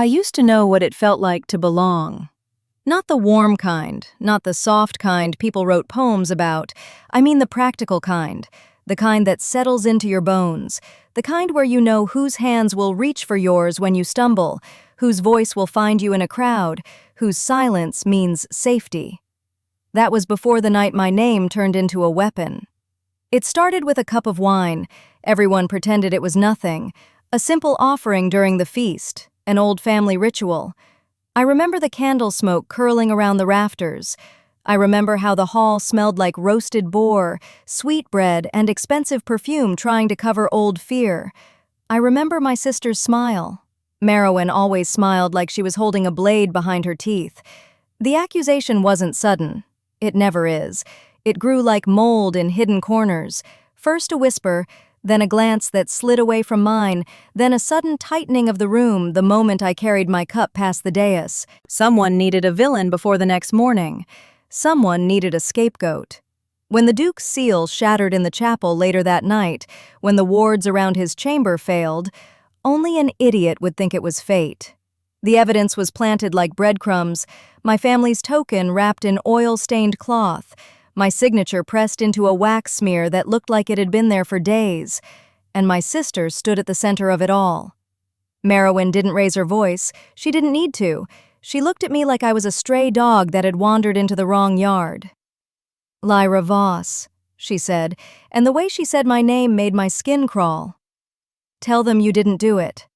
I used to know what it felt like to belong. Not the warm kind, not the soft kind people wrote poems about. I mean the practical kind, the kind that settles into your bones, the kind where you know whose hands will reach for yours when you stumble, whose voice will find you in a crowd, whose silence means safety. That was before the night my name turned into a weapon. It started with a cup of wine. Everyone pretended it was nothing. A simple offering during the feast, an old family ritual. I remember the candle smoke curling around the rafters. I remember how the hall smelled like roasted boar, sweetbread, and expensive perfume trying to cover old fear. I remember my sister's smile. Merowyn always smiled like she was holding a blade behind her teeth. The accusation wasn't sudden. It never is. It grew like mold in hidden corners. First a whisper, then a glance that slid away from mine, then a sudden tightening of the room the moment I carried my cup past the dais. Someone needed a villain before the next morning. Someone needed a scapegoat. When the Duke's seal shattered in the chapel later that night, when the wards around his chamber failed, only an idiot would think it was fate. The evidence was planted like breadcrumbs, my family's token wrapped in oil-stained cloth, my signature pressed into a wax smear that looked like it had been there for days, and my sister stood at the center of it all. Merowyn didn't raise her voice. She didn't need to. She looked at me like I was a stray dog that had wandered into the wrong yard. "Lyra Voss," she said, and the way she said my name made my skin crawl. "Tell them you didn't do it."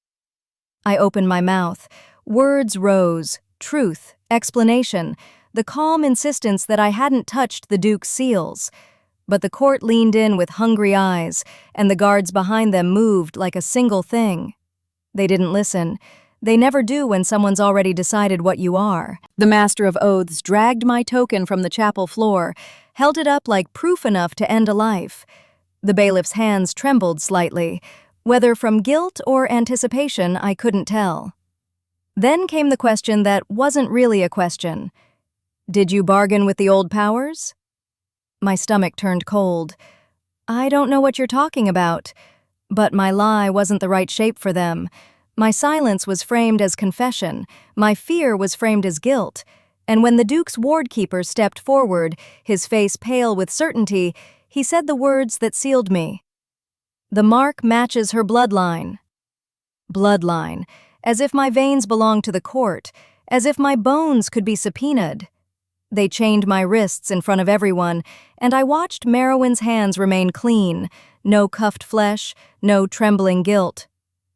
I opened my mouth. Words rose, truth, explanation, the calm insistence that I hadn't touched the Duke's seals. But the court leaned in with hungry eyes, and the guards behind them moved like a single thing. They didn't listen. They never do when someone's already decided what you are. The Master of Oaths dragged my token from the chapel floor, held it up like proof enough to end a life. The bailiff's hands trembled slightly. Whether from guilt or anticipation, I couldn't tell. Then came the question that wasn't really a question. "Did you bargain with the old powers?" My stomach turned cold. "I don't know what you're talking about." But my lie wasn't the right shape for them. My silence was framed as confession. My fear was framed as guilt. And when the Duke's wardkeeper stepped forward, his face pale with certainty, he said the words that sealed me. "The mark matches her bloodline." Bloodline. As if my veins belonged to the court. As if my bones could be subpoenaed. They chained my wrists in front of everyone, and I watched Merowyn's hands remain clean. No cuffed flesh, no trembling guilt.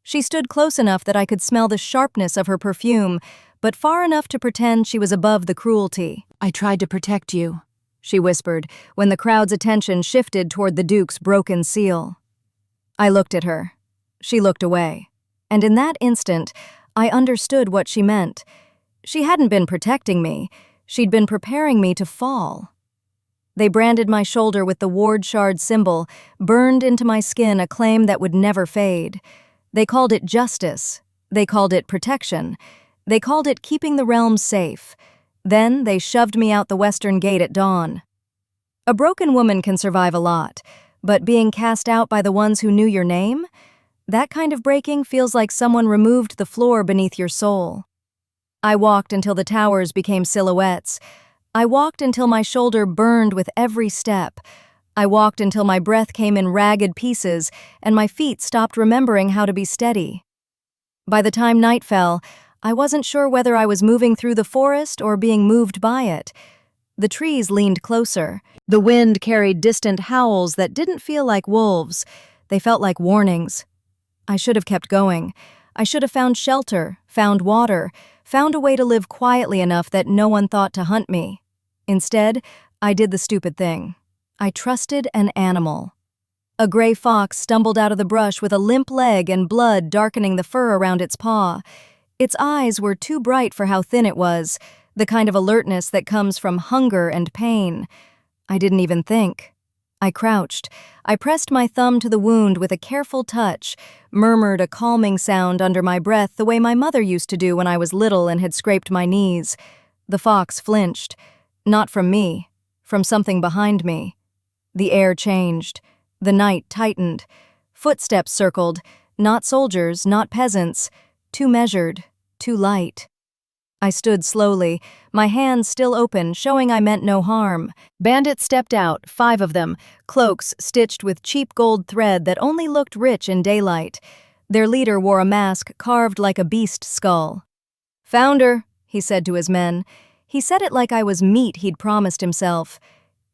She stood close enough that I could smell the sharpness of her perfume, but far enough to pretend she was above the cruelty. "I tried to protect you," she whispered, when the crowd's attention shifted toward the Duke's broken seal. I looked at her. She looked away. And in that instant, I understood what she meant. She hadn't been protecting me. She'd been preparing me to fall. They branded my shoulder with the ward shard symbol, burned into my skin a claim that would never fade. They called it justice. They called it protection. They called it keeping the realm safe. Then they shoved me out the western gate at dawn. A broken woman can survive a lot, but being cast out by the ones who knew your name? That kind of breaking feels like someone removed the floor beneath your soul. I walked until the towers became silhouettes. I walked until my shoulder burned with every step. I walked until my breath came in ragged pieces and my feet stopped remembering how to be steady. By the time night fell, I wasn't sure whether I was moving through the forest or being moved by it. The trees leaned closer. The wind carried distant howls that didn't feel like wolves. They felt like warnings. I should have kept going. I should have found shelter, found water, found a way to live quietly enough that no one thought to hunt me. Instead, I did the stupid thing. I trusted an animal. A gray fox stumbled out of the brush with a limp leg and blood darkening the fur around its paw. Its eyes were too bright for how thin it was, the kind of alertness that comes from hunger and pain. I didn't even think. I crouched. I pressed my thumb to the wound with a careful touch, murmured a calming sound under my breath the way my mother used to do when I was little and had scraped my knees. The fox flinched. Not from me, from something behind me. The air changed. The night tightened. Footsteps circled, not soldiers, not peasants, too measured, too light. I stood slowly, my hands still open, showing I meant no harm. Bandits stepped out, 5 of them, cloaks stitched with cheap gold thread that only looked rich in daylight. Their leader wore a mask carved like a beast skull. "Founder," he said to his men. He said it like I was meat he'd promised himself.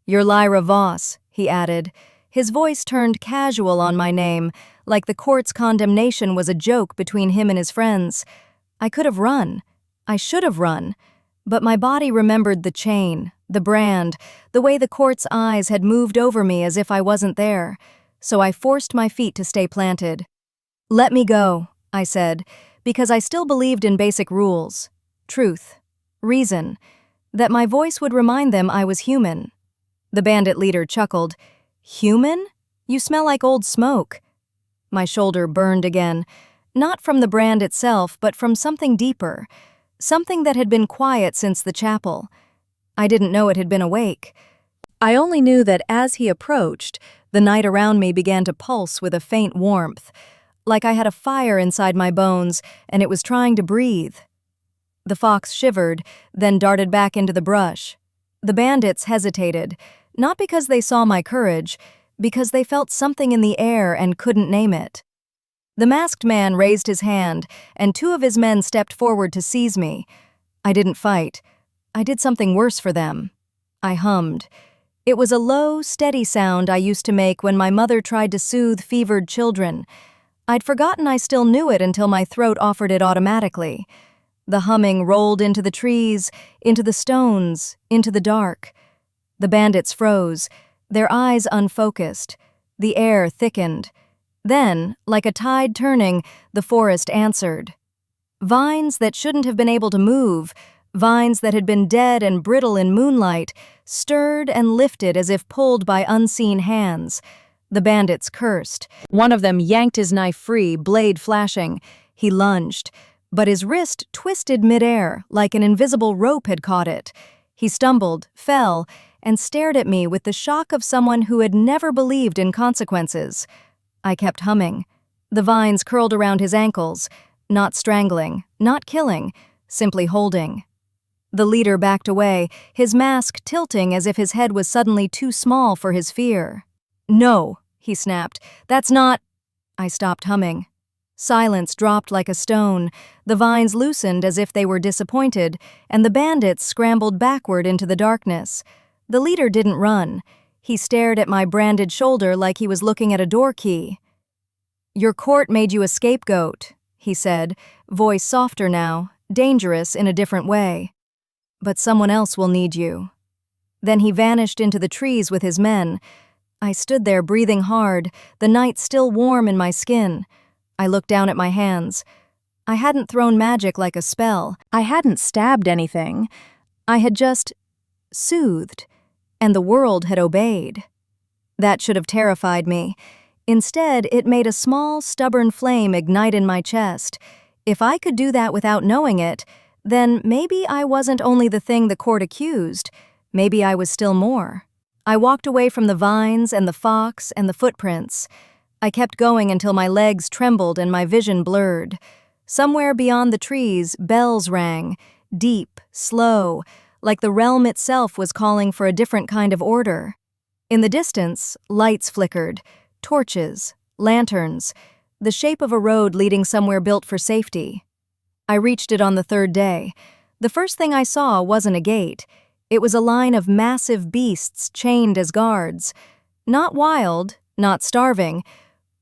"You're Lyra Voss," he added. His voice turned casual on my name, like the court's condemnation was a joke between him and his friends. I could have run. I should have run. But my body remembered the chain, the brand, the way the court's eyes had moved over me as if I wasn't there. So I forced my feet to stay planted. "Let me go," I said, because I still believed in basic rules. Truth. Reason. That my voice would remind them I was human. The bandit leader chuckled. "Human? You smell like old smoke." My shoulder burned again, not from the brand itself, but from something deeper, something that had been quiet since the chapel. I didn't know it had been awake. I only knew that as he approached, the night around me began to pulse with a faint warmth, like I had a fire inside my bones and it was trying to breathe. The fox shivered, then darted back into the brush. The bandits hesitated, not because they saw my courage, because they felt something in the air and couldn't name it. The masked man raised his hand, and 2 of his men stepped forward to seize me. I didn't fight. I did something worse for them. I hummed. It was a low, steady sound I used to make when my mother tried to soothe fevered children. I'd forgotten I still knew it until my throat offered it automatically. The humming rolled into the trees, into the stones, into the dark. The bandits froze, their eyes unfocused. The air thickened. Then, like a tide turning, the forest answered. Vines that shouldn't have been able to move, vines that had been dead and brittle in moonlight, stirred and lifted as if pulled by unseen hands. The bandits cursed. One of them yanked his knife free, blade flashing. He lunged, but his wrist twisted midair, like an invisible rope had caught it. He stumbled, fell, and stared at me with the shock of someone who had never believed in consequences. I kept humming. The vines curled around his ankles, not strangling, not killing, simply holding. The leader backed away, his mask tilting as if his head was suddenly too small for his fear. "No," he snapped. "That's not—" I stopped humming. Silence dropped like a stone, the vines loosened as if they were disappointed, and the bandits scrambled backward into the darkness. The leader didn't run. He stared at my branded shoulder like he was looking at a door key. "Your court made you a scapegoat," he said, voice softer now, dangerous in a different way. "But someone else will need you." Then he vanished into the trees with his men. I stood there breathing hard, the night still warm in my skin. I looked down at my hands. I hadn't thrown magic like a spell. I hadn't stabbed anything. I had just soothed, and the world had obeyed. That should have terrified me. Instead, it made a small, stubborn flame ignite in my chest. If I could do that without knowing it, then maybe I wasn't only the thing the court accused. Maybe I was still more. I walked away from the vines and the fox and the footprints. I kept going until my legs trembled and my vision blurred. Somewhere beyond the trees, bells rang, deep, slow, like the realm itself was calling for a different kind of order. In the distance, lights flickered, torches, lanterns, the shape of a road leading somewhere built for safety. I reached it on the 3rd day. The first thing I saw wasn't a gate. It was a line of massive beasts chained as guards. Not wild, not starving.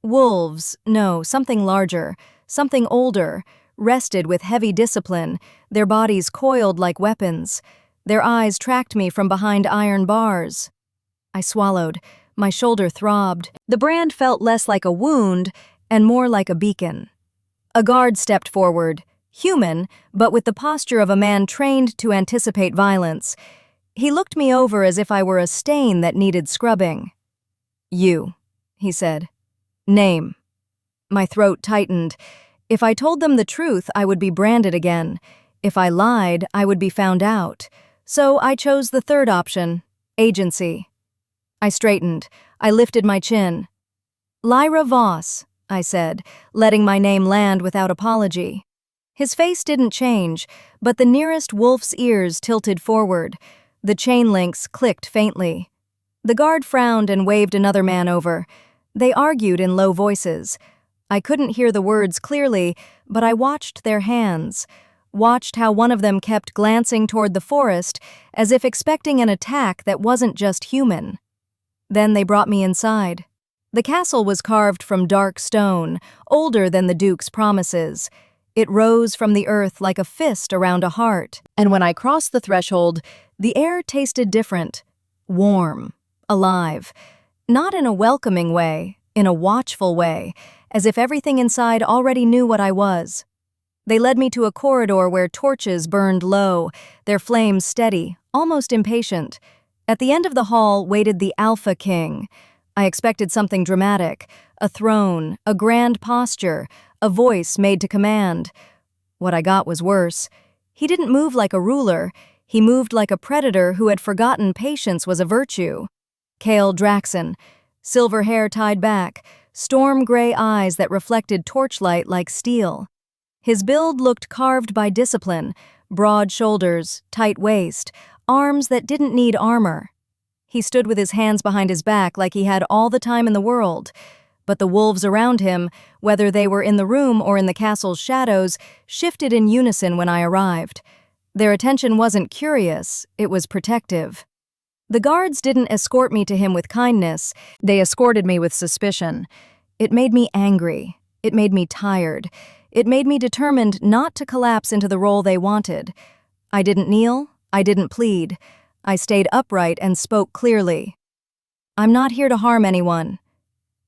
Wolves, no, something larger, something older, rested with heavy discipline, their bodies coiled like weapons. Their eyes tracked me from behind iron bars. I swallowed. My shoulder throbbed. The brand felt less like a wound and more like a beacon. A guard stepped forward, human, but with the posture of a man trained to anticipate violence. He looked me over as if I were a stain that needed scrubbing. "You," he said. "Name." My throat tightened. If I told them the truth, I would be branded again. If I lied, I would be found out. So I chose the 3rd option, agency. I straightened. I lifted my chin. "Lyra Voss," I said, letting my name land without apology. His face didn't change, but the nearest wolf's ears tilted forward. The chain links clicked faintly. The guard frowned and waved another man over. They argued in low voices. I couldn't hear the words clearly, but I watched their hands, watched how one of them kept glancing toward the forest as if expecting an attack that wasn't just human. Then they brought me inside. The castle was carved from dark stone, older than the Duke's promises. It rose from the earth like a fist around a heart, and when I crossed the threshold, the air tasted different, warm, alive. Not in a welcoming way, in a watchful way, as if everything inside already knew what I was. They led me to a corridor where torches burned low, their flames steady, almost impatient. At the end of the hall waited the Alpha King. I expected something dramatic, a throne, a grand posture, a voice made to command. What I got was worse. He didn't move like a ruler. He moved like a predator who had forgotten patience was a virtue. Cale Draxon, silver hair tied back, storm-gray eyes that reflected torchlight like steel. His build looked carved by discipline, broad shoulders, tight waist, arms that didn't need armor. He stood with his hands behind his back like he had all the time in the world. But the wolves around him, whether they were in the room or in the castle's shadows, shifted in unison when I arrived. Their attention wasn't curious, it was protective. The guards didn't escort me to him with kindness, they escorted me with suspicion. It made me angry. It made me tired. It made me determined not to collapse into the role they wanted. I didn't kneel. I didn't plead. I stayed upright and spoke clearly. I'm not here to harm anyone.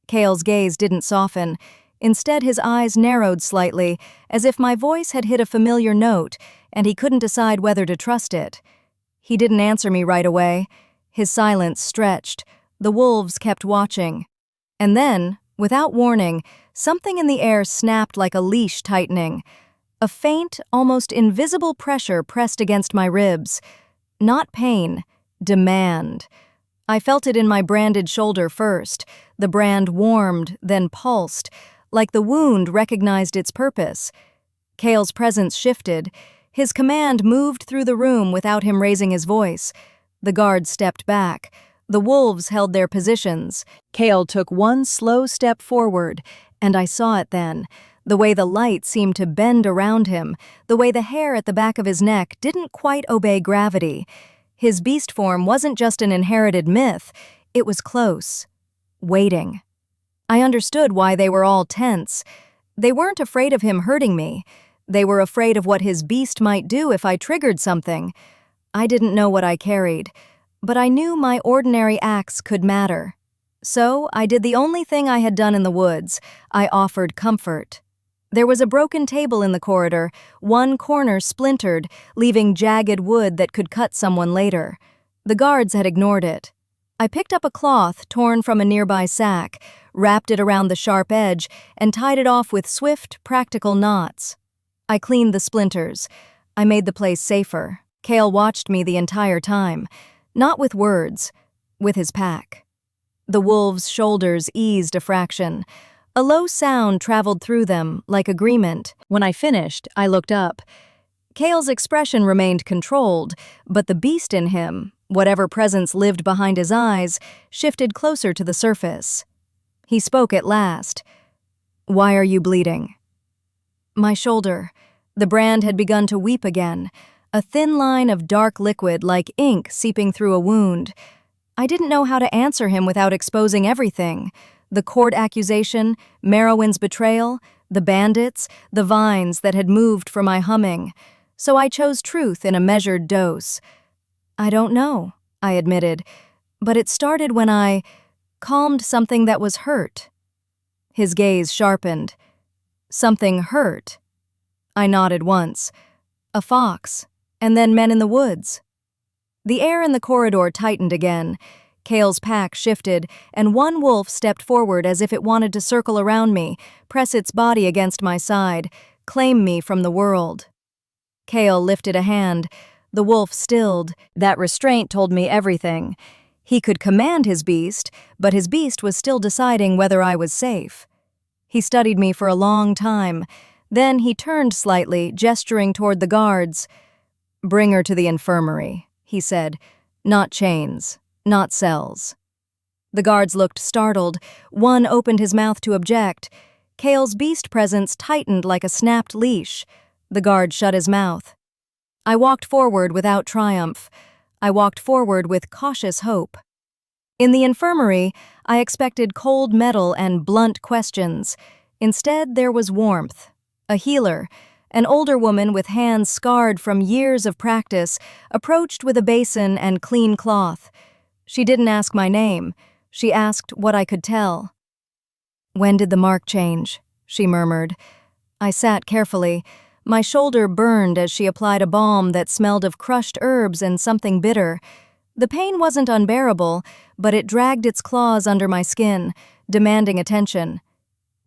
Cale's gaze didn't soften. Instead, his eyes narrowed slightly, as if my voice had hit a familiar note, and he couldn't decide whether to trust it. He didn't answer me right away. His silence stretched. The wolves kept watching. And then, without warning, something in the air snapped like a leash tightening. A faint, almost invisible pressure pressed against my ribs. Not pain, demand. I felt it in my branded shoulder first. The brand warmed, then pulsed, like the wound recognized its purpose. Cale's presence shifted. His command moved through the room without him raising his voice. The guards stepped back. The wolves held their positions. Cale took one slow step forward, and I saw it then. The way the light seemed to bend around him, the way the hair at the back of his neck didn't quite obey gravity. His beast form wasn't just an inherited myth, it was close, waiting. I understood why they were all tense. They weren't afraid of him hurting me. They were afraid of what his beast might do if I triggered something. I didn't know what I carried, but I knew my ordinary acts could matter. So I did the only thing I had done in the woods. I offered comfort. There was a broken table in the corridor, one corner splintered, leaving jagged wood that could cut someone later. The guards had ignored it. I picked up a cloth torn from a nearby sack, wrapped it around the sharp edge, and tied it off with swift, practical knots. I cleaned the splinters. I made the place safer. Cale watched me the entire time, not with words, with his pack. The wolves' shoulders eased a fraction. A low sound traveled through them, like agreement. When I finished, I looked up. Cale's expression remained controlled, but the beast in him, whatever presence lived behind his eyes, shifted closer to the surface. He spoke at last. "Why are you bleeding?" My shoulder. The brand had begun to weep again, a thin line of dark liquid like ink seeping through a wound. I didn't know how to answer him without exposing everything. The court accusation, Merowyn's betrayal, the bandits, the vines that had moved for my humming. So I chose truth in a measured dose. I don't know, I admitted, but it started when I calmed something that was hurt. His gaze sharpened. Something hurt. I nodded once. A fox, and then men in the woods. The air in the corridor tightened again. Cale's pack shifted, and one wolf stepped forward as if it wanted to circle around me, press its body against my side, claim me from the world. Cale lifted a hand. The wolf stilled. That restraint told me everything. He could command his beast, but his beast was still deciding whether I was safe. He studied me for a long time. Then he turned slightly, gesturing toward the guards. "Bring her to the infirmary," he said. "Not chains, not cells." The guards looked startled. One opened his mouth to object. Kale's beast presence tightened like a snapped leash. The guard shut his mouth. I walked forward without triumph. I walked forward with cautious hope. In the infirmary, I expected cold metal and blunt questions. Instead, there was warmth. A healer, an older woman with hands scarred from years of practice, approached with a basin and clean cloth. She didn't ask my name. She asked what I could tell. "When did the mark change?" she murmured. I sat carefully. My shoulder burned as she applied a balm that smelled of crushed herbs and something bitter. The pain wasn't unbearable, but it dragged its claws under my skin, demanding attention.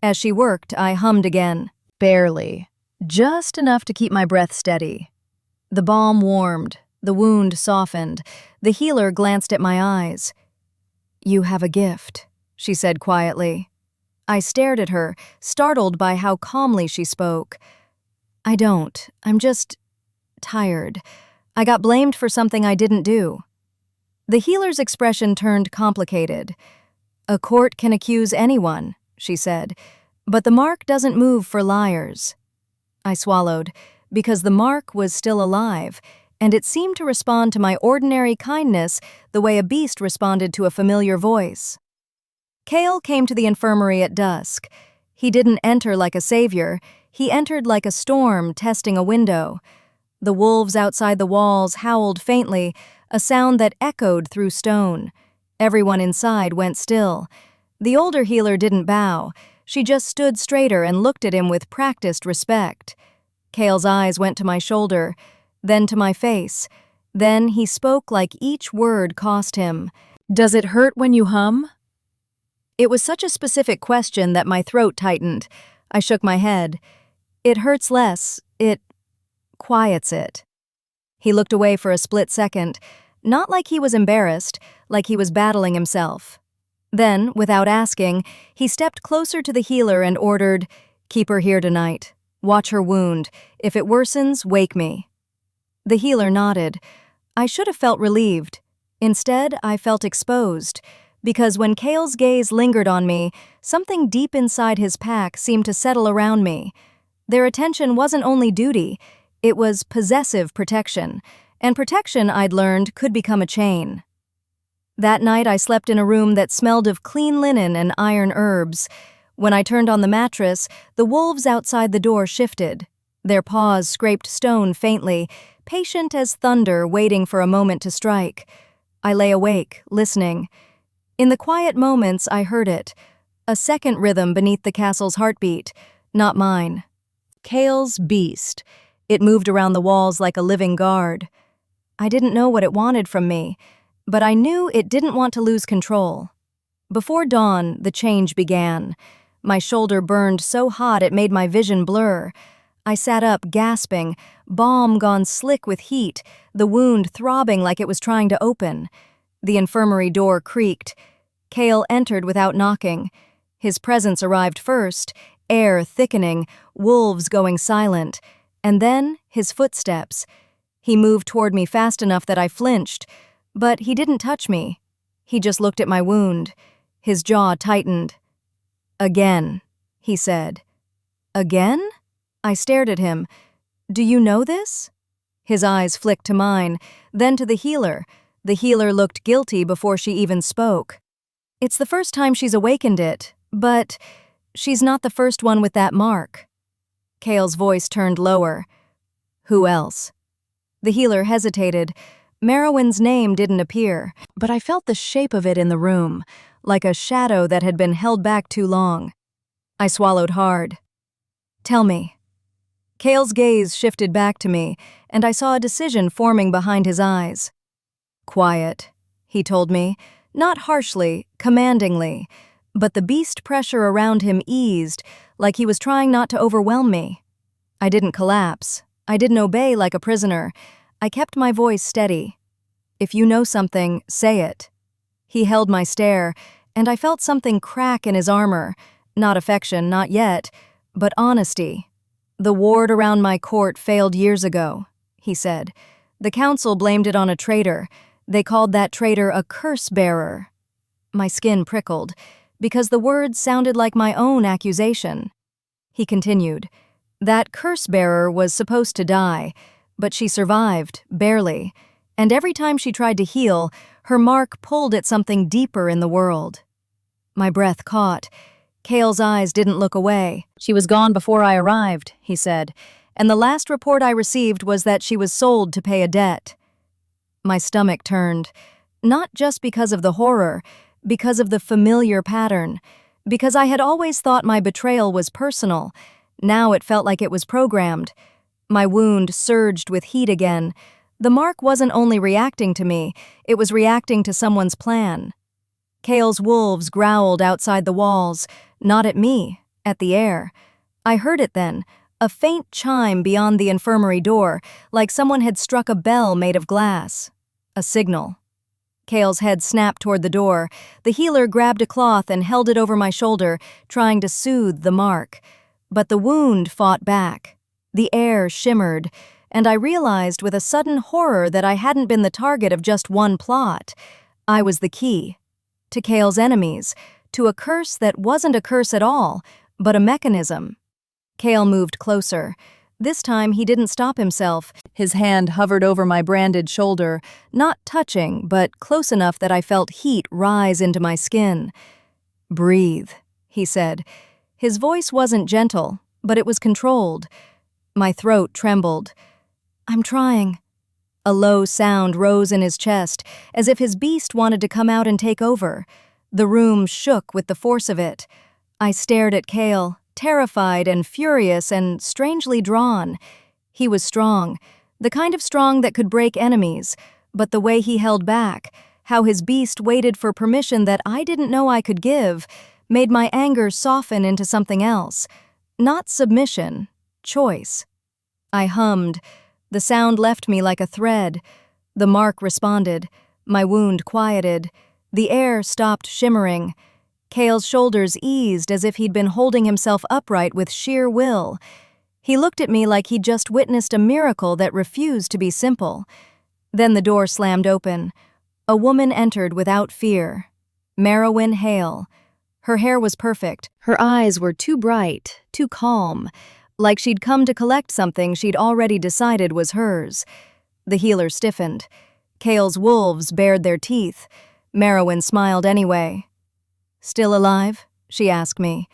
As she worked, I hummed again. Barely. Just enough to keep my breath steady. The balm warmed. The wound softened. The healer glanced at my eyes. "You have a gift," she said quietly. I stared at her, startled by how calmly she spoke. "I don't. I'm just tired. I got blamed for something I didn't do." The healer's expression turned complicated. "A court can accuse anyone," she said, "but the mark doesn't move for liars." I swallowed, because the mark was still alive, and it seemed to respond to my ordinary kindness the way a beast responded to a familiar voice. Kale came to the infirmary at dusk. He didn't enter like a savior. He entered like a storm testing a window. The wolves outside the walls howled faintly, a sound that echoed through stone. Everyone inside went still. The older healer didn't bow. She just stood straighter and looked at him with practiced respect. Kale's eyes went to my shoulder, then to my face. Then he spoke like each word cost him. "Does it hurt when you hum?" It was such a specific question that my throat tightened. I shook my head. "It hurts less. It quiets it." He looked away for a split second, not like he was embarrassed, like he was battling himself. Then, without asking, he stepped closer to the healer and ordered, "Keep her here tonight. Watch her wound. If it worsens, wake me." The healer nodded. I should have felt relieved. Instead, I felt exposed, because when Kale's gaze lingered on me, something deep inside his pack seemed to settle around me. Their attention wasn't only duty, it was possessive protection, and protection, I'd learned, could become a chain. That night I slept in a room that smelled of clean linen and iron herbs. When I turned on the mattress, the wolves outside the door shifted. Their paws scraped stone faintly, patient as thunder waiting for a moment to strike. I lay awake, listening. In the quiet moments, I heard it. A second rhythm beneath the castle's heartbeat, not mine. Kale's beast. It moved around the walls like a living guard. I didn't know what it wanted from me, but I knew it didn't want to lose control. Before dawn, the change began. My shoulder burned so hot it made my vision blur. I sat up, gasping, balm gone slick with heat, the wound throbbing like it was trying to open. The infirmary door creaked. Kale entered without knocking. His presence arrived first, air thickening, wolves going silent, and then his footsteps. He moved toward me fast enough that I flinched, but he didn't touch me. He just looked at my wound. His jaw tightened. "Again," he said. "Again?" I stared at him. "Do you know this?" His eyes flicked to mine, then to the healer. The healer looked guilty before she even spoke. "It's the first time she's awakened it, but she's not the first one with that mark." Kale's voice turned lower. "Who else?" The healer hesitated. Merowyn's name didn't appear, but I felt the shape of it in the room, like a shadow that had been held back too long. I swallowed hard. "Tell me." Kale's gaze shifted back to me, and I saw a decision forming behind his eyes. "Quiet," he told me, not harshly, commandingly, but the beast pressure around him eased, like he was trying not to overwhelm me. I didn't collapse. I didn't obey like a prisoner. I kept my voice steady. "If you know something, say it." He held my stare, and I felt something crack in his armor. Not affection, not yet, but honesty. "The ward around my court failed years ago," he said. "The council blamed it on a traitor. They called that traitor a curse-bearer." My skin prickled, because the words sounded like my own accusation. He continued, "That curse-bearer was supposed to die, but she survived, barely, and every time she tried to heal, her mark pulled at something deeper in the world." My breath caught. Cale's eyes didn't look away. "She was gone before I arrived," he said, "and the last report I received was that she was sold to pay a debt." My stomach turned, not just because of the horror, because of the familiar pattern, because I had always thought my betrayal was personal. Now it felt like it was programmed. My wound surged with heat again. The mark wasn't only reacting to me, it was reacting to someone's plan. Cale's wolves growled outside the walls, not at me, at the air. I heard it then, a faint chime beyond the infirmary door, like someone had struck a bell made of glass. A signal. Cale's head snapped toward the door. The healer grabbed a cloth and held it over my shoulder, trying to soothe the mark. But the wound fought back. The air shimmered, and I realized with a sudden horror that I hadn't been the target of just one plot. I was the key. To Cale's enemies, to a curse that wasn't a curse at all, but a mechanism. Cale moved closer. This time he didn't stop himself. His hand hovered over my branded shoulder, not touching, but close enough that I felt heat rise into my skin. "Breathe," he said. His voice wasn't gentle, but it was controlled. My throat trembled. "I'm trying." A low sound rose in his chest, as if his beast wanted to come out and take over. The room shook with the force of it. I stared at Cale, terrified and furious and strangely drawn. He was strong, the kind of strong that could break enemies, but the way he held back, how his beast waited for permission that I didn't know I could give, made my anger soften into something else. Not submission, choice. I hummed. The sound left me like a thread. The mark responded. My wound quieted. The air stopped shimmering. Cale's shoulders eased as if he'd been holding himself upright with sheer will. He looked at me like he'd just witnessed a miracle that refused to be simple. Then the door slammed open. A woman entered without fear. Merowyn Hale. Her hair was perfect. Her eyes were too bright, too calm, like she'd come to collect something she'd already decided was hers. The healer stiffened. Cale's wolves bared their teeth. Merowyn smiled anyway. "Still alive?" she asked me.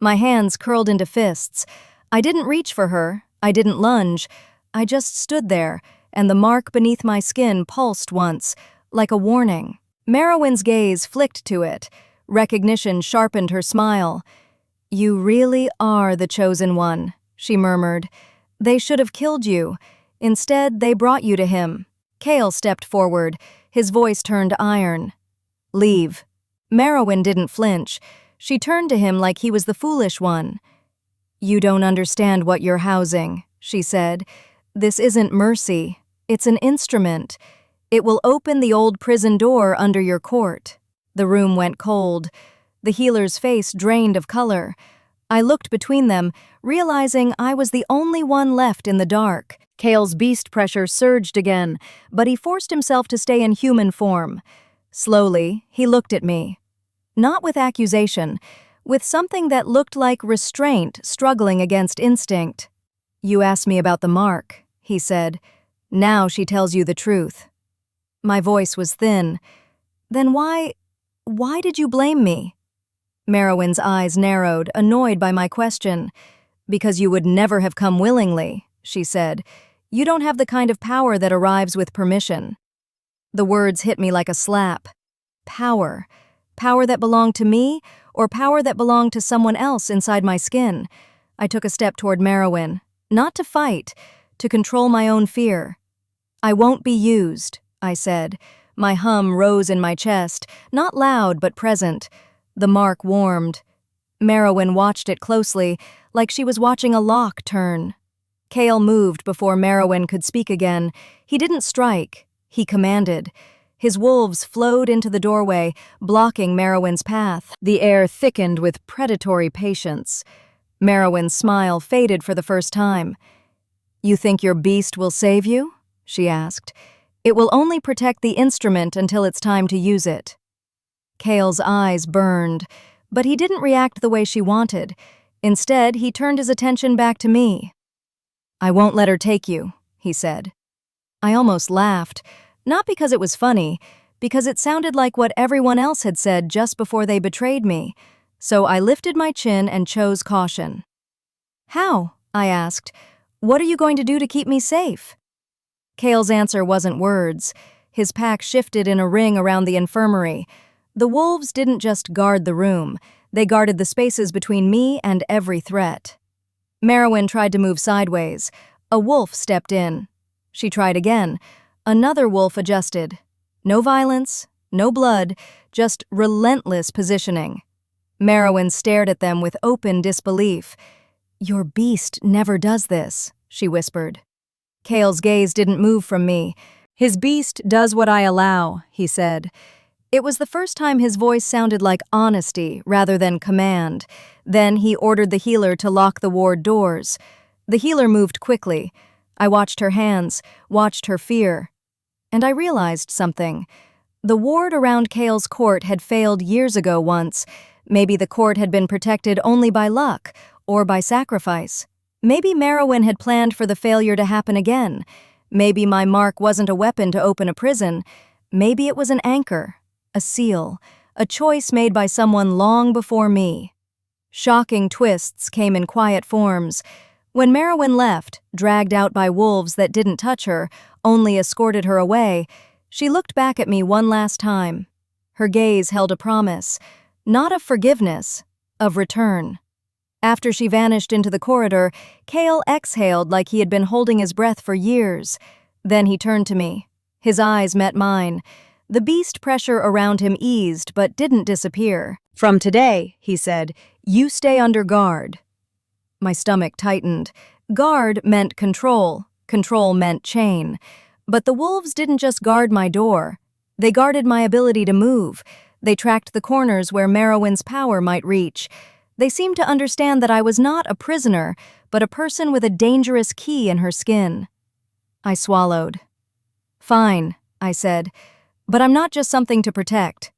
My hands curled into fists. I didn't reach for her. I didn't lunge. I just stood there, and the mark beneath my skin pulsed once, like a warning. Merowyn's gaze flicked to it. Recognition sharpened her smile. "You really are the chosen one," she murmured. "They should have killed you. Instead, they brought you to him." Cale stepped forward. His voice turned iron. "Leave." Merowyn didn't flinch. She turned to him like he was the foolish one. "You don't understand what you're housing," she said. "This isn't mercy. It's an instrument. It will open the old prison door under your court." The room went cold. The healer's face drained of color. I looked between them, realizing I was the only one left in the dark. Cale's beast pressure surged again, but he forced himself to stay in human form. Slowly, he looked at me. Not with accusation, with something that looked like restraint struggling against instinct. "You asked me about the mark," he said. "Now she tells you the truth." My voice was thin. "Then why did you blame me?" Merowyn's eyes narrowed, annoyed by my question. "Because you would never have come willingly," she said. "You don't have the kind of power that arrives with permission." The words hit me like a slap. Power. Power that belonged to me, or power that belonged to someone else inside my skin. I took a step toward Merowyn, not to fight, to control my own fear. "I won't be used," I said. My hum rose in my chest, not loud but present. The mark warmed. Merowyn watched it closely, like she was watching a lock turn. Cale moved before Merowyn could speak again. He didn't strike. He commanded. His wolves flowed into the doorway, blocking Merowyn's path. The air thickened with predatory patience. Merowyn's smile faded for the first time. "You think your beast will save you?" she asked. "It will only protect the instrument until it's time to use it." Cale's eyes burned, but he didn't react the way she wanted. Instead, he turned his attention back to me. "I won't let her take you," he said. I almost laughed, not because it was funny, because it sounded like what everyone else had said just before they betrayed me. So I lifted my chin and chose caution. "How?" I asked. "What are you going to do to keep me safe?" Cale's answer wasn't words. His pack shifted in a ring around the infirmary. The wolves didn't just guard the room, they guarded the spaces between me and every threat. Merowyn tried to move sideways. A wolf stepped in. She tried again. Another wolf adjusted. No violence, no blood, just relentless positioning. Merowyn stared at them with open disbelief. "Your beast never does this," she whispered. Cale's gaze didn't move from me. "His beast does what I allow," he said. It was the first time his voice sounded like honesty rather than command. Then he ordered the healer to lock the ward doors. The healer moved quickly. I watched her hands, watched her fear. And I realized something. The ward around Cale's court had failed years ago once. Maybe the court had been protected only by luck, or by sacrifice. Maybe Merowyn had planned for the failure to happen again. Maybe my mark wasn't a weapon to open a prison. Maybe it was an anchor, a seal, a choice made by someone long before me. Shocking twists came in quiet forms. When Merowyn left, dragged out by wolves that didn't touch her, only escorted her away, she looked back at me one last time. Her gaze held a promise, not of forgiveness, of return. After she vanished into the corridor, Cale exhaled like he had been holding his breath for years. Then he turned to me. His eyes met mine. The beast pressure around him eased but didn't disappear. "From today," he said, "you stay under guard." My stomach tightened. Guard meant control. Control meant chain. But the wolves didn't just guard my door. They guarded my ability to move. They tracked the corners where Merowyn's power might reach. They seemed to understand that I was not a prisoner, but a person with a dangerous key in her skin. I swallowed. "Fine," I said, "but I'm not just something to protect."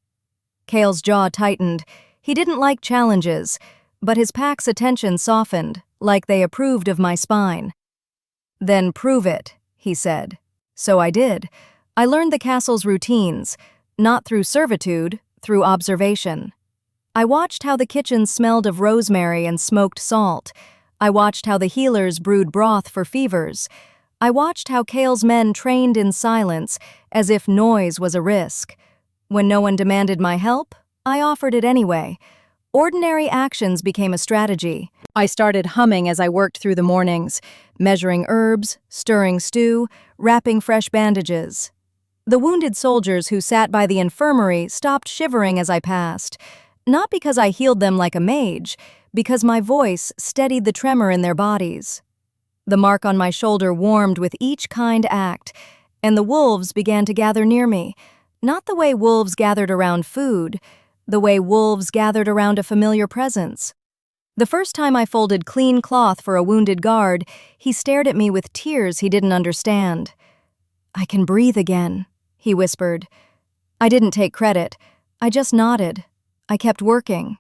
Cale's jaw tightened. He didn't like challenges, but his pack's attention softened, like they approved of my spine. "Then prove it," he said. So I did. I learned the castle's routines, not through servitude, through observation. I watched how the kitchen smelled of rosemary and smoked salt. I watched how the healers brewed broth for fevers. I watched how Cale's men trained in silence, as if noise was a risk. When no one demanded my help, I offered it anyway. Ordinary actions became a strategy. I started humming as I worked through the mornings, measuring herbs, stirring stew, wrapping fresh bandages. The wounded soldiers who sat by the infirmary stopped shivering as I passed. Not because I healed them like a mage, because my voice steadied the tremor in their bodies. The mark on my shoulder warmed with each kind act, and the wolves began to gather near me, not the way wolves gathered around food, the way wolves gathered around a familiar presence. The first time I folded clean cloth for a wounded guard, he stared at me with tears he didn't understand. "I can breathe again," he whispered. I didn't take credit. I just nodded. I kept working.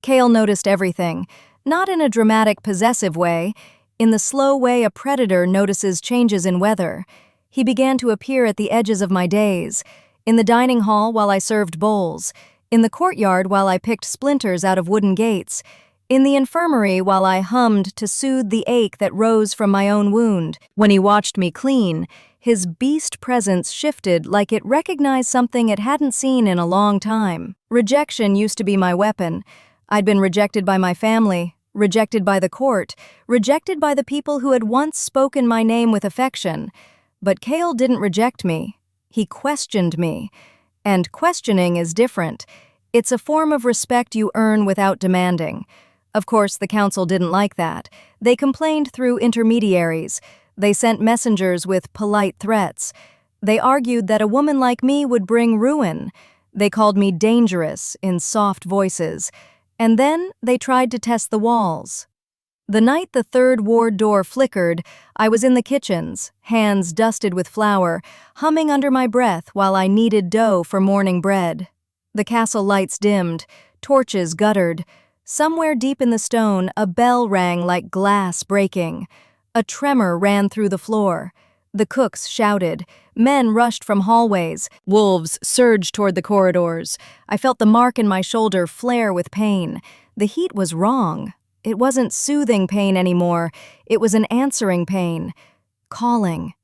Cale noticed everything, not in a dramatic, possessive way, in the slow way a predator notices changes in weather. He began to appear at the edges of my days, in the dining hall while I served bowls, in the courtyard while I picked splinters out of wooden gates, in the infirmary while I hummed to soothe the ache that rose from my own wound. When he watched me clean, his beast presence shifted like it recognized something it hadn't seen in a long time. Rejection used to be my weapon. I'd been rejected by my family, rejected by the court, rejected by the people who had once spoken my name with affection. But Cale didn't reject me. He questioned me. And questioning is different. It's a form of respect you earn without demanding. Of course, the council didn't like that. They complained through intermediaries. They sent messengers with polite threats. They argued that a woman like me would bring ruin. They called me dangerous in soft voices. And then they tried to test the walls. The night the third ward door flickered, I was in the kitchens, hands dusted with flour, humming under my breath while I kneaded dough for morning bread. The castle lights dimmed, torches guttered. Somewhere deep in the stone, a bell rang like glass breaking. A tremor ran through the floor. The cooks shouted. Men rushed from hallways. Wolves surged toward the corridors. I felt the mark in my shoulder flare with pain. The heat was wrong. It wasn't soothing pain anymore. It was an answering pain. Calling.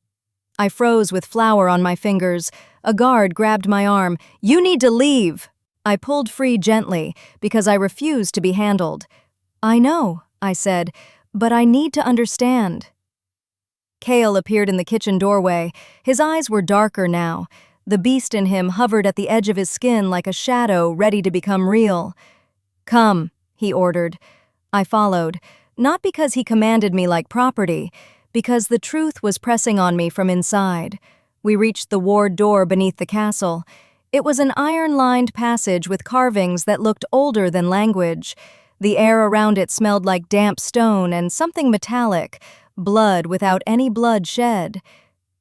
I froze with flour on my fingers. A guard grabbed my arm. "You need to leave!" I pulled free gently because I refused to be handled. "I know," I said, "but I need to understand." Kale appeared in the kitchen doorway. His eyes were darker now. The beast in him hovered at the edge of his skin like a shadow ready to become real. "Come," he ordered. I followed, not because he commanded me like property, because the truth was pressing on me from inside. We reached the ward door beneath the castle. It was an iron-lined passage with carvings that looked older than language. The air around it smelled like damp stone and something metallic, blood without any blood shed.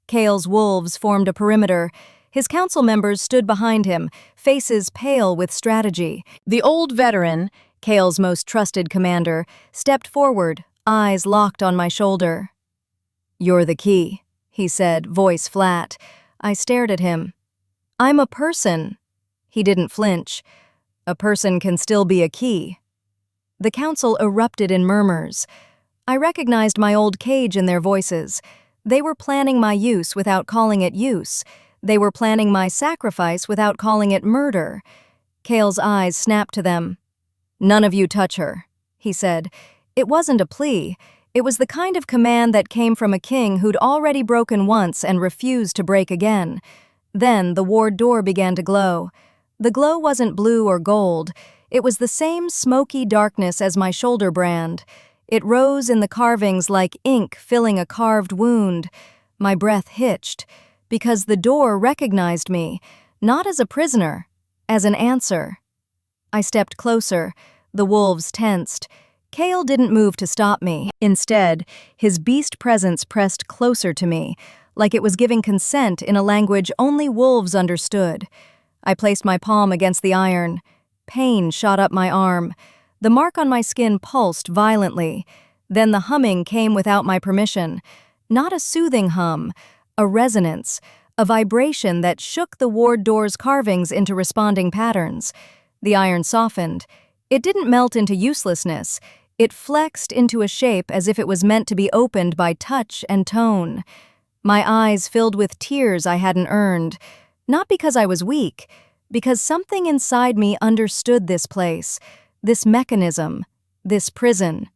Kale's wolves formed a perimeter. His council members stood behind him, faces pale with strategy. The old veteran, Kale's most trusted commander, stepped forward, eyes locked on my shoulder. "You're the key," he said, voice flat. I stared at him. "I'm a person." He didn't flinch. "A person can still be a key." The council erupted in murmurs. I recognized my old cage in their voices. They were planning my use without calling it use. They were planning my sacrifice without calling it murder. Kale's eyes snapped to them. "None of you touch her," he said. It wasn't a plea. It was the kind of command that came from a king who'd already broken once and refused to break again. Then the ward door began to glow. The glow wasn't blue or gold. It was the same smoky darkness as my shoulder brand. It rose in the carvings like ink filling a carved wound. My breath hitched, because the door recognized me, not as a prisoner, as an answer. I stepped closer. The wolves tensed. Kale didn't move to stop me. Instead, his beast presence pressed closer to me, like it was giving consent in a language only wolves understood. I placed my palm against the iron. Pain shot up my arm. The mark on my skin pulsed violently. Then the humming came without my permission. Not a soothing hum, a resonance, a vibration that shook the ward door's carvings into responding patterns. The iron softened. It didn't melt into uselessness. It flexed into a shape as if it was meant to be opened by touch and tone. My eyes filled with tears I hadn't earned. Not because I was weak, because something inside me understood this place, this mechanism, this prison.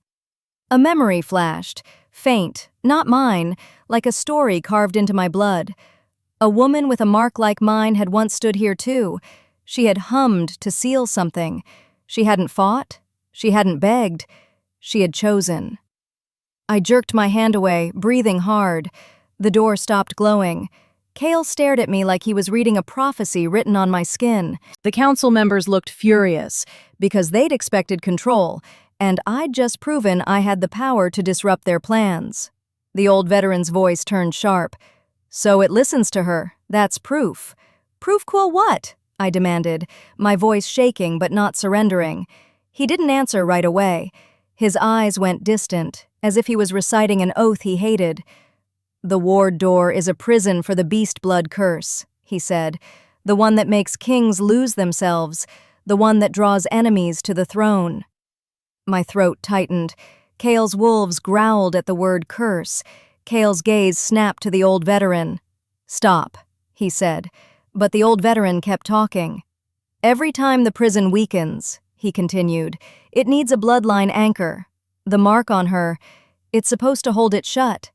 A memory flashed, faint, not mine, like a story carved into my blood. A woman with a mark like mine had once stood here too. She had hummed to seal something. She hadn't fought. She hadn't begged. She had chosen. I jerked my hand away, breathing hard. The door stopped glowing. Kale stared at me like he was reading a prophecy written on my skin. The council members looked furious, because they'd expected control, and I'd just proven I had the power to disrupt their plans. The old veteran's voice turned sharp. "So it listens to her. That's proof." "Proof quo what?" I demanded, my voice shaking but not surrendering. He didn't answer right away. His eyes went distant, as if he was reciting an oath he hated. "The ward door is a prison for the beast blood curse," he said. "The one that makes kings lose themselves, the one that draws enemies to the throne." My throat tightened. Kale's wolves growled at the word curse. Kale's gaze snapped to the old veteran. "Stop," he said. But the old veteran kept talking. "Every time the prison weakens," he continued, "it needs a bloodline anchor. The mark on her, it's supposed to hold it shut."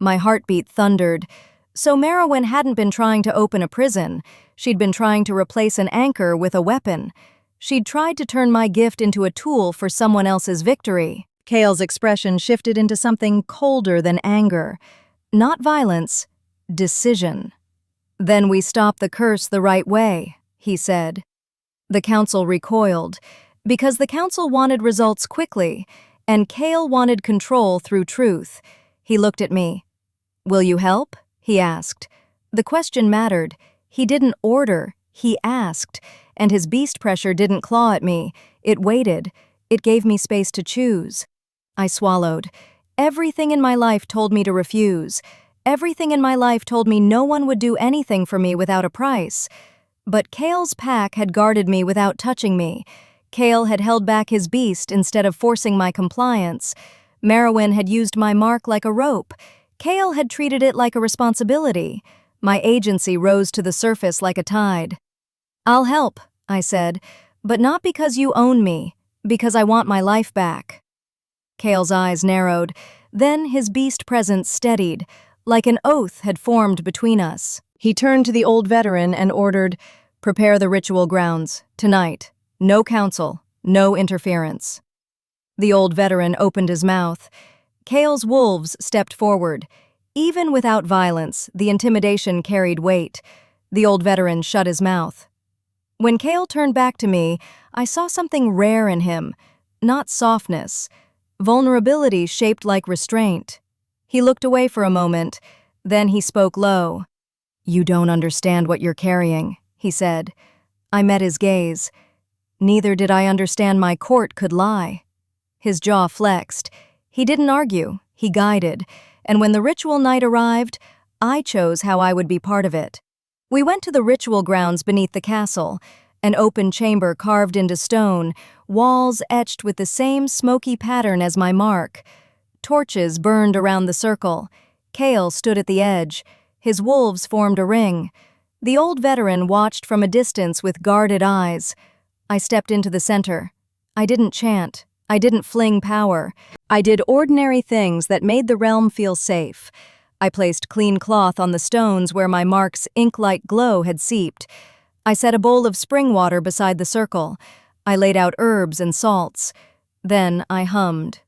My heartbeat thundered. So Merowyn hadn't been trying to open a prison. She'd been trying to replace an anchor with a weapon. She'd tried to turn my gift into a tool for someone else's victory. Kale's expression shifted into something colder than anger. Not violence, decision. "Then we stop the curse the right way," he said. The council recoiled, because the council wanted results quickly, And Kale wanted control through truth. He looked at me. "Will you help?" he asked. The question mattered. He didn't order, he asked. And his beast pressure didn't claw at me. It waited. It gave me space to choose. I swallowed. Everything in my life told me to refuse. Everything in my life told me no one would do anything for me without a price. But Kale's pack had guarded me without touching me. Kale had held back his beast instead of forcing my compliance. Merowyn had used my mark like a rope. Kale had treated it like a responsibility. My agency rose to the surface like a tide. "I'll help," I said, "but not because you own me, because I want my life back." Kale's eyes narrowed. Then his beast presence steadied, like an oath had formed between us. He turned to the old veteran and ordered, "Prepare the ritual grounds, tonight. No council, no interference." The old veteran opened his mouth. Kale's wolves stepped forward. Even without violence, the intimidation carried weight. The old veteran shut his mouth. When Kale turned back to me, I saw something rare in him. Not softness. Vulnerability shaped like restraint. He looked away for a moment. Then he spoke low. "You don't understand what you're carrying," he said. I met his gaze. Neither did I understand my court could lie. His jaw flexed. He didn't argue, he guided, and when the ritual night arrived, I chose how I would be part of it. We went to the ritual grounds beneath the castle, an open chamber carved into stone, walls etched with the same smoky pattern as my mark. Torches burned around the circle. Kale stood at the edge. His wolves formed a ring. The old veteran watched from a distance with guarded eyes. I stepped into the center. I didn't chant. I didn't fling power. I did ordinary things that made the realm feel safe. I placed clean cloth on the stones where my mark's ink-like glow had seeped. I set a bowl of spring water beside the circle. I laid out herbs and salts. Then I hummed.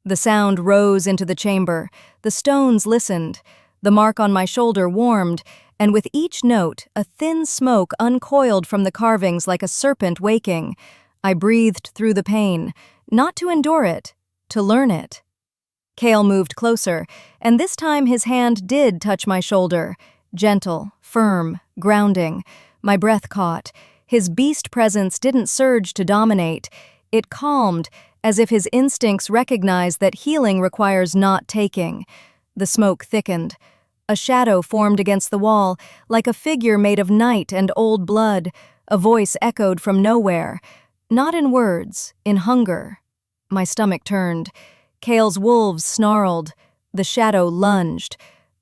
The sound rose into the chamber. The stones listened. The mark on my shoulder warmed, and with each note, a thin smoke uncoiled from the carvings like a serpent waking. I breathed through the pain, not to endure it, to learn it. Kale moved closer, and this time his hand did touch my shoulder. Gentle, firm, grounding. My breath caught. His beast presence didn't surge to dominate. It calmed, as if his instincts recognized that healing requires not taking. The smoke thickened. A shadow formed against the wall, like a figure made of night and old blood. A voice echoed from nowhere. Not in words, in hunger. My stomach turned. Kale's wolves snarled. The shadow lunged.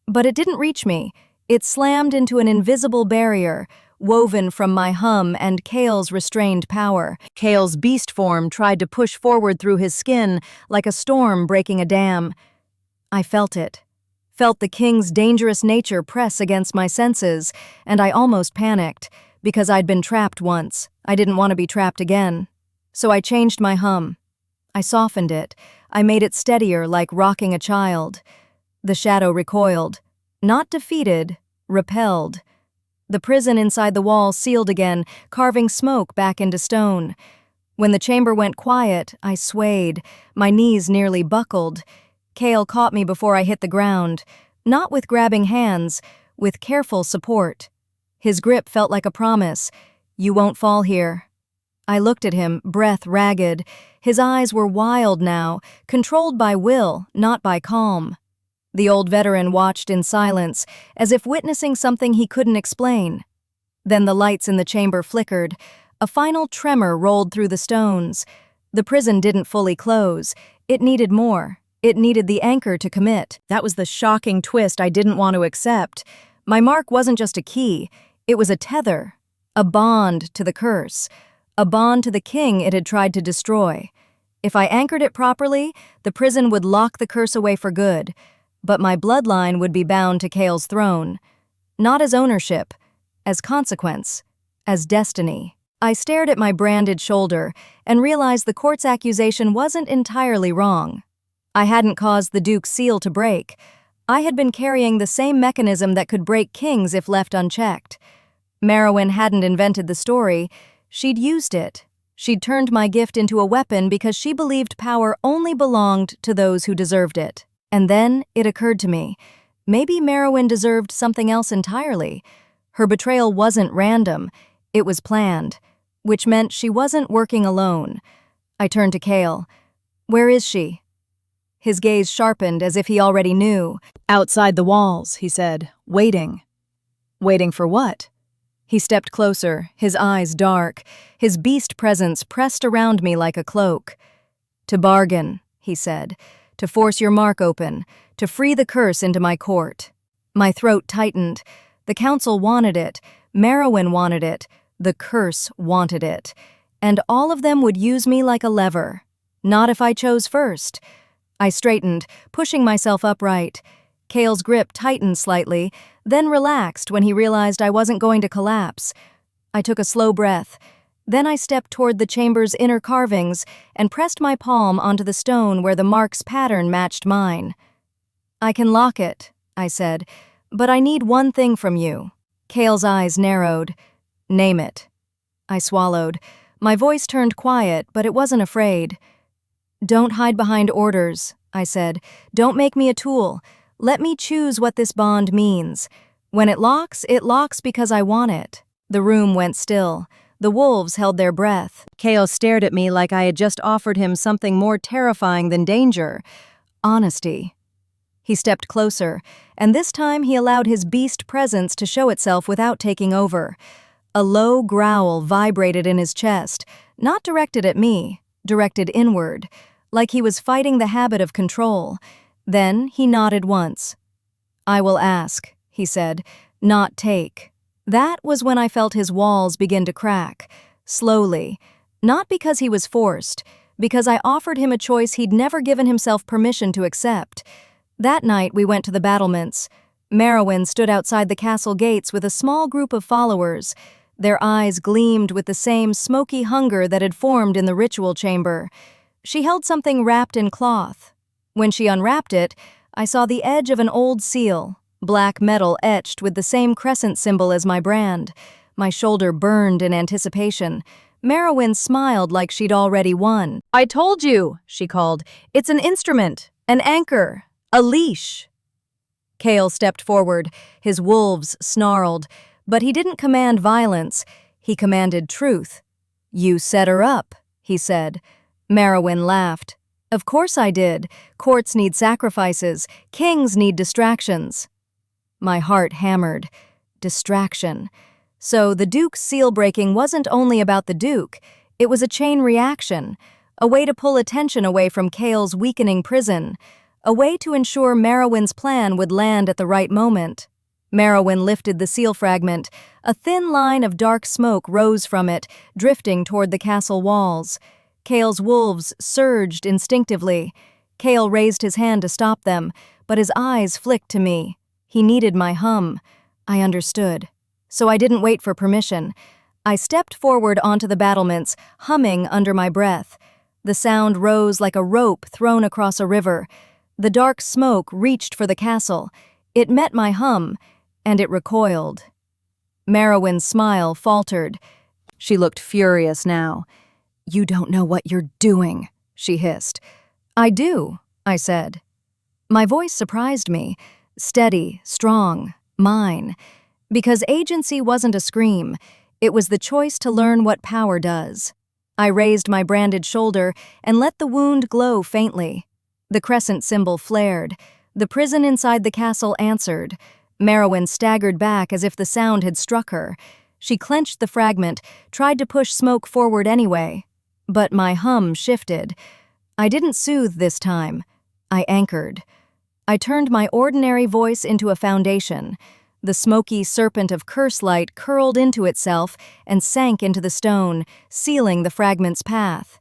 But it didn't reach me. It slammed into an invisible barrier, woven from my hum and Kale's restrained power. Kale's beast form tried to push forward through his skin like a storm breaking a dam. I felt it. Felt the king's dangerous nature press against my senses, and I almost panicked. Because I'd been trapped once, I didn't want to be trapped again. So I changed my hum. I softened it. I made it steadier, like rocking a child. The shadow recoiled. Not defeated, repelled. The prison inside the wall sealed again, carving smoke back into stone. When the chamber went quiet, I swayed. My knees nearly buckled. Kale caught me before I hit the ground. Not with grabbing hands, with careful support. His grip felt like a promise. "You won't fall here." I looked at him, breath ragged. His eyes were wild now, controlled by will, not by calm. The old veteran watched in silence, as if witnessing something he couldn't explain. Then the lights in the chamber flickered. A final tremor rolled through the stones. The prison didn't fully close. It needed more. It needed the anchor to commit. That was the shocking twist I didn't want to accept. My mark wasn't just a key. It was a tether, a bond to the curse, a bond to the king it had tried to destroy. If I anchored it properly, the prison would lock the curse away for good. But my bloodline would be bound to Kale's throne. Not as ownership, as consequence, as destiny. I stared at my branded shoulder and realized the court's accusation wasn't entirely wrong. I hadn't caused the Duke's seal to break. I had been carrying the same mechanism that could break kings if left unchecked. Merowyn hadn't invented the story. She'd used it. She'd turned my gift into a weapon because she believed power only belonged to those who deserved it. And then it occurred to me, maybe Merowyn deserved something else entirely. Her betrayal wasn't random, it was planned, which meant she wasn't working alone. I turned to Kale. "Where is she?" His gaze sharpened as if he already knew. "Outside the walls," he said, "waiting." Waiting for what? He stepped closer, his eyes dark, his beast presence pressed around me like a cloak. "To bargain," he said, "to force your mark open, to free the curse into my court." My throat tightened. The council wanted it, Merowyn wanted it, the curse wanted it. And all of them would use me like a lever. Not if I chose first. I straightened, pushing myself upright. Kale's grip tightened slightly, then relaxed when he realized I wasn't going to collapse. I took a slow breath. Then I stepped toward the chamber's inner carvings and pressed my palm onto the stone where the mark's pattern matched mine. "I can lock it," I said, "but I need one thing from you." Kale's eyes narrowed. "Name it." I swallowed. My voice turned quiet, but it wasn't afraid. "Don't hide behind orders," I said. "Don't make me a tool. Let me choose what this bond means. When it locks because I want it." The room went still. The wolves held their breath. Kale stared at me like I had just offered him something more terrifying than danger. Honesty. He stepped closer, and this time he allowed his beast presence to show itself without taking over. A low growl vibrated in his chest, not directed at me, directed inward, like he was fighting the habit of control. Then he nodded once. "I will ask," he said, "not take." That was when I felt his walls begin to crack, slowly, not because he was forced, because I offered him a choice he'd never given himself permission to accept. That night we went to the battlements. Merowyn stood outside the castle gates with a small group of followers. Their eyes gleamed with the same smoky hunger that had formed in the ritual chamber. She held something wrapped in cloth. When she unwrapped it, I saw the edge of an old seal, black metal etched with the same crescent symbol as my brand. My shoulder burned in anticipation. Merowyn smiled like she'd already won. "I told you," she called. "It's an instrument, an anchor, a leash." Kale stepped forward. His wolves snarled. But he didn't command violence. He commanded truth. "You set her up," he said. Merowyn laughed. "Of course I did. Courts need sacrifices. Kings need distractions." My heart hammered. Distraction. So the Duke's seal-breaking wasn't only about the Duke. It was a chain reaction, a way to pull attention away from Kale's weakening prison, a way to ensure Merowyn's plan would land at the right moment. Merowyn lifted the seal fragment. A thin line of dark smoke rose from it, drifting toward the castle walls. Kale's wolves surged instinctively. Kale raised his hand to stop them, but his eyes flicked to me. He needed my hum. I understood. So I didn't wait for permission. I stepped forward onto the battlements, humming under my breath. The sound rose like a rope thrown across a river. The dark smoke reached for the castle. It met my hum, and it recoiled. Merowyn's smile faltered. She looked furious now. "You don't know what you're doing," she hissed. "I do," I said. My voice surprised me. Steady, strong, mine. Because agency wasn't a scream. It was the choice to learn what power does. I raised my branded shoulder and let the wound glow faintly. The crescent symbol flared. The prison inside the castle answered. Merowyn staggered back as if the sound had struck her. She clenched the fragment, tried to push smoke forward anyway. But my hum shifted. I didn't soothe this time. I anchored. I turned my ordinary voice into a foundation. The smoky serpent of curse light curled into itself and sank into the stone, sealing the fragment's path.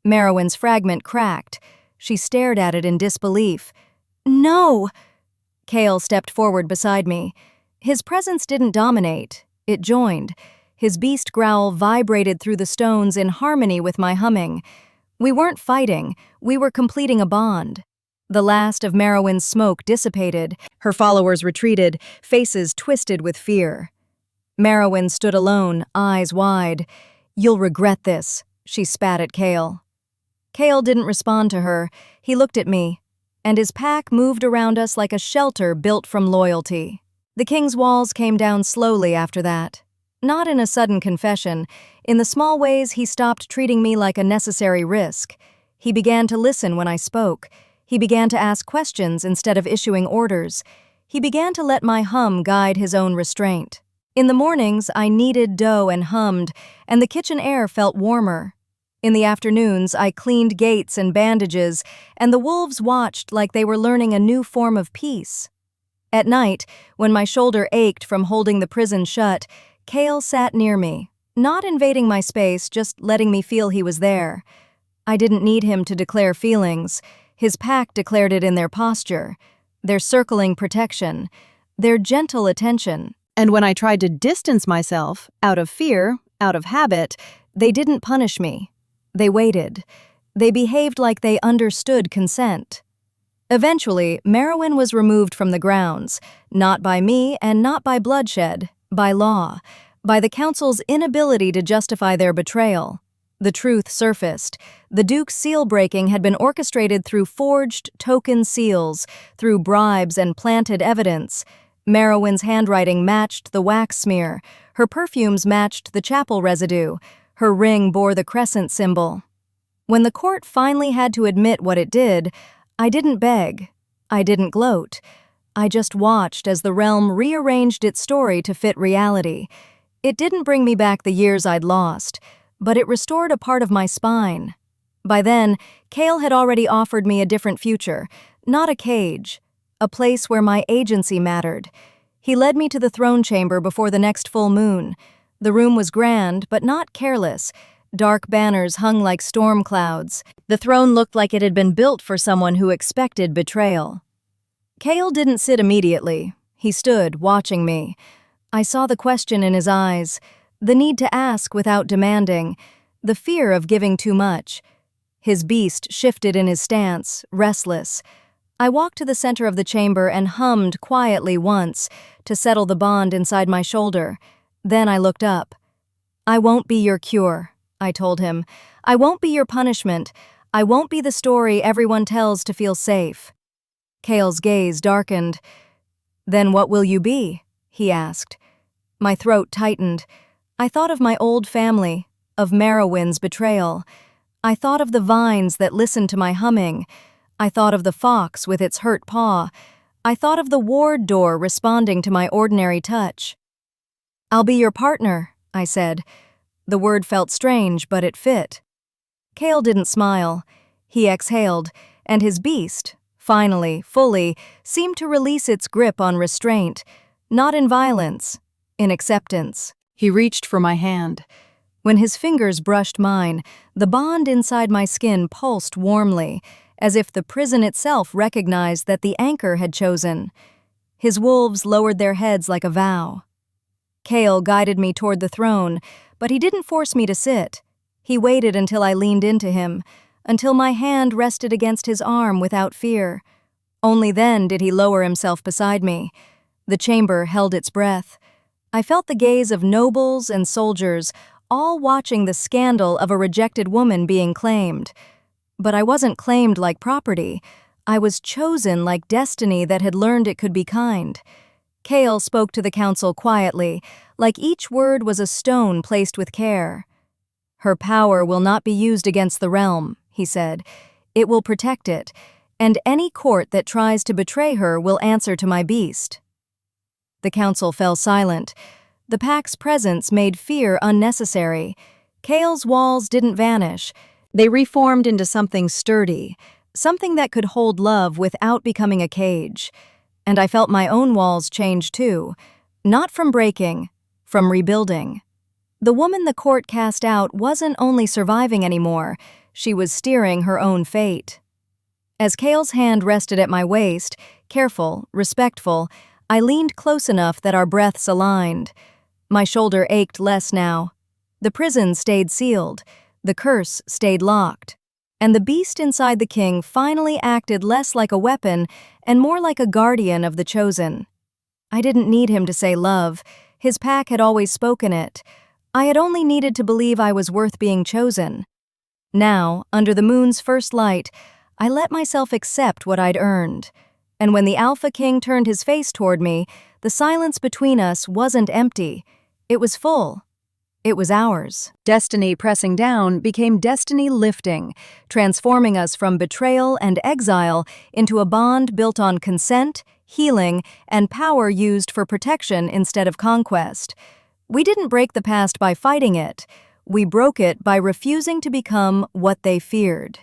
Merowyn's fragment cracked. She stared at it in disbelief. "No!" Kale stepped forward beside me. His presence didn't dominate. It joined. His beast growl vibrated through the stones in harmony with my humming. We weren't fighting. We were completing a bond. The last of Merowyn's smoke dissipated. Her followers retreated, faces twisted with fear. Merowyn stood alone, eyes wide. "You'll regret this," she spat at Kale. Kale didn't respond to her. He looked at me, and his pack moved around us like a shelter built from loyalty. The king's walls came down slowly after that. Not in a sudden confession. In the small ways, he stopped treating me like a necessary risk. He began to listen when I spoke. He began to ask questions instead of issuing orders. He began to let my hum guide his own restraint. In the mornings, I kneaded dough and hummed, and the kitchen air felt warmer. In the afternoons, I cleaned gates and bandages, and the wolves watched like they were learning a new form of peace. At night, when my shoulder ached from holding the prison shut, Kale sat near me, not invading my space, just letting me feel he was there. I didn't need him to declare feelings. His pack declared it in their posture, their circling protection, their gentle attention. And when I tried to distance myself, out of fear, out of habit, they didn't punish me. They waited. They behaved like they understood consent. Eventually, Merowyn was removed from the grounds, not by me and not by bloodshed, by law, by the council's inability to justify their betrayal. The truth surfaced. The Duke's seal-breaking had been orchestrated through forged token seals, through bribes and planted evidence. Merowyn's handwriting matched the wax smear. Her perfumes matched the chapel residue. Her ring bore the crescent symbol. When the court finally had to admit what it did, I didn't beg. I didn't gloat. I just watched as the realm rearranged its story to fit reality. It didn't bring me back the years I'd lost, but it restored a part of my spine. By then, Kale had already offered me a different future, not a cage, a place where my agency mattered. He led me to the throne chamber before the next full moon. The room was grand, but not careless. Dark banners hung like storm clouds. The throne looked like it had been built for someone who expected betrayal. Kale didn't sit immediately. He stood, watching me. I saw the question in his eyes, the need to ask without demanding, the fear of giving too much. His beast shifted in his stance, restless. I walked to the center of the chamber and hummed quietly once to settle the bond inside my shoulder. Then I looked up. "I won't be your cure," I told him. "I won't be your punishment. I won't be the story everyone tells to feel safe." Kale's gaze darkened. "Then what will you be?" he asked. My throat tightened. I thought of my old family, of Merowyn's betrayal. I thought of the vines that listened to my humming. I thought of the fox with its hurt paw. I thought of the ward door responding to my ordinary touch. "I'll be your partner," I said. The word felt strange, but it fit. Kale didn't smile. He exhaled, and his beast, finally, fully, seemed to release its grip on restraint, not in violence, in acceptance. He reached for my hand. When his fingers brushed mine, the bond inside my skin pulsed warmly, as if the prison itself recognized that the anchor had chosen. His wolves lowered their heads like a vow. Kale guided me toward the throne, but he didn't force me to sit. He waited until I leaned into him, until my hand rested against his arm without fear. Only then did he lower himself beside me. The chamber held its breath. I felt the gaze of nobles and soldiers, all watching the scandal of a rejected woman being claimed. But I wasn't claimed like property. I was chosen like destiny that had learned it could be kind. Kale spoke to the council quietly, like each word was a stone placed with care. "Her power will not be used against the realm," he said. "It will protect it, and any court that tries to betray her will answer to my beast." The council fell silent. The pack's presence made fear unnecessary. Kale's walls didn't vanish. They reformed into something sturdy, something that could hold love without becoming a cage. And I felt my own walls change too, not from breaking, from rebuilding. The woman the court cast out wasn't only surviving anymore, she was steering her own fate. As Kale's hand rested at my waist, careful, respectful, I leaned close enough that our breaths aligned. My shoulder ached less now. The prison stayed sealed, the curse stayed locked, and the beast inside the king finally acted less like a weapon and more like a guardian of the chosen. I didn't need him to say love. His pack had always spoken it. I had only needed to believe I was worth being chosen. Now, under the moon's first light, I let myself accept what I'd earned. And when the Alpha King turned his face toward me, the silence between us wasn't empty. It was full. It was ours. Destiny pressing down became destiny lifting, transforming us from betrayal and exile into a bond built on consent, healing, and power used for protection instead of conquest. We didn't break the past by fighting it. We broke it by refusing to become what they feared.